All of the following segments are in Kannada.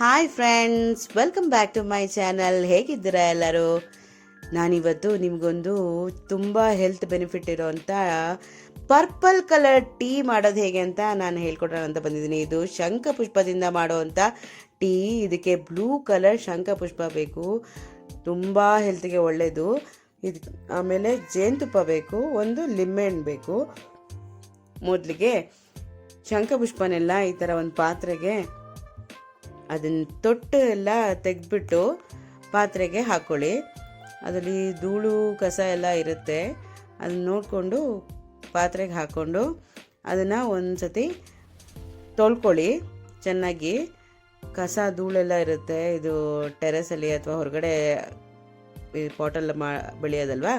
Hi friends, welcome back to my channel. ಹೇಗಿದ್ದೀರಾ ಎಲ್ಲರೂ? ನಾನಿವತ್ತು ನಿಮಗೊಂದು ತುಂಬ ಹೆಲ್ತ್ ಬೆನಿಫಿಟ್ ಇರೋವಂಥ ಪರ್ಪಲ್ ಕಲರ್ ಟೀ ಮಾಡೋದು ಹೇಗೆ ಅಂತ ನಾನು ಹೇಳ್ಕೊಡೋಣ ಅಂತ ಬಂದಿದ್ದೀನಿ. ಇದು ಶಂಖಪುಷ್ಪದಿಂದ ಮಾಡೋವಂಥ ಟೀ. ಇದಕ್ಕೆ ಬ್ಲೂ ಕಲರ್ ಶಂಖಪುಷ್ಪ ಬೇಕು, ತುಂಬ ಹೆಲ್ತ್ಗೆ ಒಳ್ಳೆಯದು. ಆಮೇಲೆ ಜೇನುತುಪ್ಪ ಬೇಕು, ಒಂದು ಲಿಂಬೆಹಣ್ಣು ಬೇಕು. ಮೊದಲಿಗೆ ಶಂಖಪುಷ್ಪನೆಲ್ಲ ಈ ಥರ ಒಂದು ಪಾತ್ರೆಗೆ ಅದನ್ನು ತೊಟ್ಟು ಎಲ್ಲ ತೆಗೆದ್ಬಿಟ್ಟು ಪಾತ್ರೆಗೆ ಹಾಕ್ಕೊಳ್ಳಿ. ಅದರಲ್ಲಿ ಧೂಳು ಕಸ ಎಲ್ಲ ಇರುತ್ತೆ, ಅದನ್ನ ನೋಡಿಕೊಂಡು ಪಾತ್ರೆಗೆ ಹಾಕ್ಕೊಂಡು ಅದನ್ನು ಒಂದು ಸತಿ ತೊಳ್ಕೊಳ್ಳಿ ಚೆನ್ನಾಗಿ. ಕಸ ಧೂಳೆಲ್ಲ ಇರುತ್ತೆ, ಇದು ಟೆರೆಸಲ್ಲಿ ಅಥವಾ ಹೊರಗಡೆ ಪಾಟಲ್ಲಿ ಬೆಳೆಯೋದಲ್ವಾ.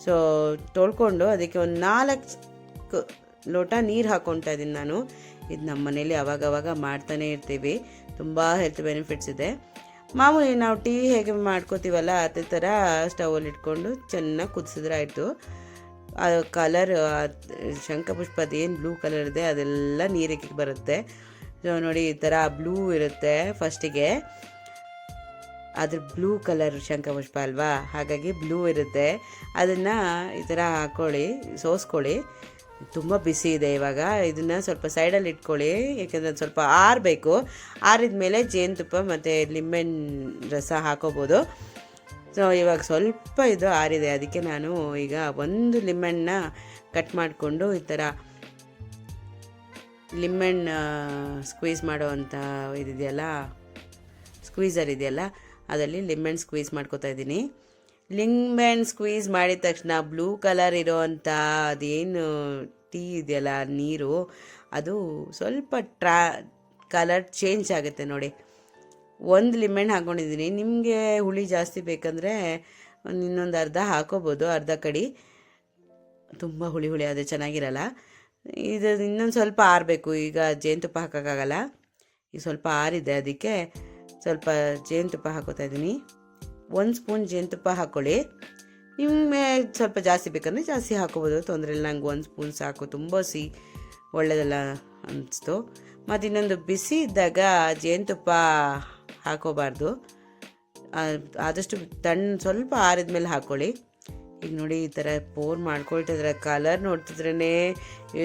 ಸೊ ತೊಳ್ಕೊಂಡು ಅದಕ್ಕೆ ಒಂದು 4 ಲೋಟ ನೀರು ಹಾಕ್ಕೊತಾ ಇದ್ದೀನಿ ನಾನು. ಇದು ನಮ್ಮ ಮನೇಲಿ ಅವಾಗವಾಗ ಮಾಡ್ತಾನೆ ಇರ್ತೀವಿ. ತುಂಬ ಹೆಲ್ತ್ ಬೆನಿಫಿಟ್ಸ್ ಇದೆ. ಮಾಮೂಲಿ ನಾವು ಟೀ ಹೇಗೆ ಮಾಡ್ಕೋತೀವಲ್ಲ ಅದೇ ಥರ ಸ್ಟವಲ್ಲಿ ಇಟ್ಕೊಂಡು ಚೆನ್ನಾಗಿ ಕುದಿಸಿದ್ರೆ ಆಯಿತು. ಆ ಕಲರ್ ಶಂಖಪುಷ್ಪದ ಏನು ಬ್ಲೂ ಕಲರ್ ಇದೆ ಅದೆಲ್ಲ ನೀರಿಗೆ ಬರುತ್ತೆ. ಸೊ ನೋಡಿ, ಈ ಥರ ಬ್ಲೂ ಇರುತ್ತೆ ಫಸ್ಟಿಗೆ. ಅದ್ರ ಬ್ಲೂ ಕಲರ್ ಶಂಖಪುಷ್ಪ ಅಲ್ವಾ, ಹಾಗಾಗಿ ಬ್ಲೂ ಇರುತ್ತೆ. ಅದನ್ನು ಈ ಥರ ಹಾಕ್ಕೊಳ್ಳಿ, ಸೋಸ್ಕೊಳ್ಳಿ. ತುಂಬ ಬಿಸಿ ಇದೆ ಇವಾಗ. ಇದನ್ನು ಸ್ವಲ್ಪ ಸೈಡಲ್ಲಿ ಇಟ್ಕೊಳ್ಳಿ, ಯಾಕೆಂದರೆ ಅದು ಸ್ವಲ್ಪ ಆರಬೇಕು. ಆರಿದ ಮೇಲೆ ಜೇನುತುಪ್ಪ ಮತ್ತು ಲಿಂಬೆಹಣ್ಣು ರಸ ಹಾಕೋಬೋದು. ಸೊ ಇವಾಗ ಸ್ವಲ್ಪ ಇದು ಆರಿದೆ, ಅದಕ್ಕೆ ನಾನು ಈಗ ಒಂದು ಲಿಂಬೆಹಣ್ಣನ್ನ ಕಟ್ ಮಾಡಿಕೊಂಡು ಈ ಥರ ಲಿಂಬೆಹಣ್ಣು ಸ್ಕ್ವೀಸ್ ಮಾಡೋವಂಥ ಇದೆಯಲ್ಲ, ಸ್ಕ್ವೀಸರ್ ಇದೆಯಲ್ಲ, ಅದರಲ್ಲಿ ಲಿಂಬೆಹಣ್ಣು ಸ್ಕ್ವೀಸ್ ಮಾಡ್ಕೋತಾ ಇದ್ದೀನಿ. ಲಿಂಬೆಹಣ್ಣು ಸ್ಕ್ವೀಸ್ ಮಾಡಿದ ತಕ್ಷಣ ಬ್ಲೂ ಕಲರ್ ಇರೋವಂಥ ಅದೇನು ಟೀ ಇದೆಯಲ್ಲ ನೀರು, ಅದು ಸ್ವಲ್ಪ ಕಲರ್ ಚೇಂಜ್ ಆಗುತ್ತೆ ನೋಡಿ. ಒಂದು ಲಿಂಬೆಹಣ್ಣು ಹಾಕ್ಕೊಂಡಿದ್ದೀನಿ. ನಿಮಗೆ ಹುಳಿ ಜಾಸ್ತಿ ಬೇಕಂದರೆ ಇನ್ನೊಂದು ಅರ್ಧ ಹಾಕೋಬೋದು, ಅರ್ಧ ಕಡಿ. ತುಂಬ ಹುಳಿ ಆದರೆ ಚೆನ್ನಾಗಿರಲ್ಲ. ಇದು ಇನ್ನೊಂದು ಸ್ವಲ್ಪ ಆರಬೇಕು. ಈಗ ಜೇನುತುಪ್ಪ ಹಾಕೋಕ್ಕಾಗಲ್ಲ, ಈಗ ಸ್ವಲ್ಪ ಆರಿದೆ, ಅದಕ್ಕೆ ಸ್ವಲ್ಪ ಜೇನುತುಪ್ಪ ಹಾಕೋತಾ ಇದ್ದೀನಿ. 1 ಸ್ಪೂನ್ ಜೇನುತುಪ್ಪ ಹಾಕ್ಕೊಳ್ಳಿ. ನಿಮಗೆ ಸ್ವಲ್ಪ ಜಾಸ್ತಿ ಬೇಕಂದರೆ ಜಾಸ್ತಿ ಹಾಕೋಬೋದು, ತೊಂದರೆ ಇಲ್ಲ. ನಂಗೆ 1 ಸ್ಪೂನ್ ಸಾಕು, ತುಂಬ ಒಳ್ಳೆಯದಲ್ಲ ಅನಿಸ್ತು. ಮತ್ತು ಇನ್ನೊಂದು, ಬಿಸಿ ಇದ್ದಾಗ ಜೇನುತುಪ್ಪ ಹಾಕೋಬಾರ್ದು, ಆದಷ್ಟು ಸ್ವಲ್ಪ ಆರಿದ ಮೇಲೆ ಹಾಕ್ಕೊಳ್ಳಿ. ಈಗ ನೋಡಿ, ಈ ಥರ ಪೋರ್ ಮಾಡ್ಕೊಳ್ತಿದ್ರೆ ಕಲರ್ ನೋಡ್ತಿದ್ರೇ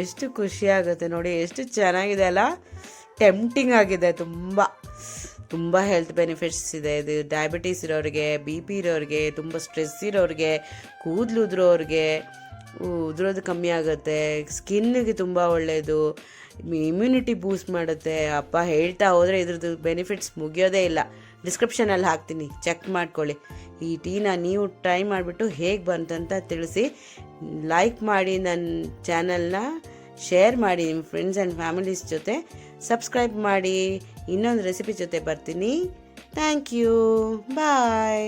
ಎಷ್ಟು ಖುಷಿ ಆಗುತ್ತೆ ನೋಡಿ. ಎಷ್ಟು ಚೆನ್ನಾಗಿದೆ ಅಲ್ಲ, ಟೆಂಪ್ಟಿಂಗ್ ಆಗಿದೆ. ತುಂಬ ಹೆಲ್ತ್ ಬೆನಿಫಿಟ್ಸ್ ಇದೆ ಇದು. ಡಯಾಬಿಟೀಸ್ ಇರೋರಿಗೆ, BP ಇರೋರಿಗೆ, ತುಂಬ ಸ್ಟ್ರೆಸ್ ಇರೋರಿಗೆ, ಕೂದಲು ಉದುರೋದು ಕಮ್ಮಿ ಆಗುತ್ತೆ, ಸ್ಕಿನ್ನಿಗೆ ತುಂಬ ಒಳ್ಳೆಯದು, ಇಮ್ಯುನಿಟಿ ಬೂಸ್ಟ್ ಮಾಡುತ್ತೆ. ಅಪ್ಪ ಹೇಳ್ತಾ ಹೋದರೆ ಇದ್ರದ್ದು ಬೆನಿಫಿಟ್ಸ್ ಮುಗಿಯೋದೇ ಇಲ್ಲ. ಡಿಸ್ಕ್ರಿಪ್ಷನಲ್ಲಿ ಹಾಕ್ತೀನಿ, ಚೆಕ್ ಮಾಡ್ಕೊಳ್ಳಿ. ಈ ಟೀನ ನೀವು ಟ್ರೈ ಮಾಡಿಬಿಟ್ಟು ಹೇಗೆ ಬಂತಂತ ತಿಳಿಸಿ. ಲೈಕ್ ಮಾಡಿ, ನನ್ನ ಚಾನಲ್ನ ಶೇರ್ ಮಾಡಿ ನಿಮ್ಮ ಫ್ರೆಂಡ್ಸ್ ಆ್ಯಂಡ್ ಫ್ಯಾಮಿಲೀಸ್ ಜೊತೆ. ಸಬ್ಸ್ಕ್ರೈಬ್ ಮಾಡಿ. ಇನ್ನೊಂದು ರೆಸಿಪಿ ಜೊತೆ ಬರ್ತೀನಿ. Thank you, bye.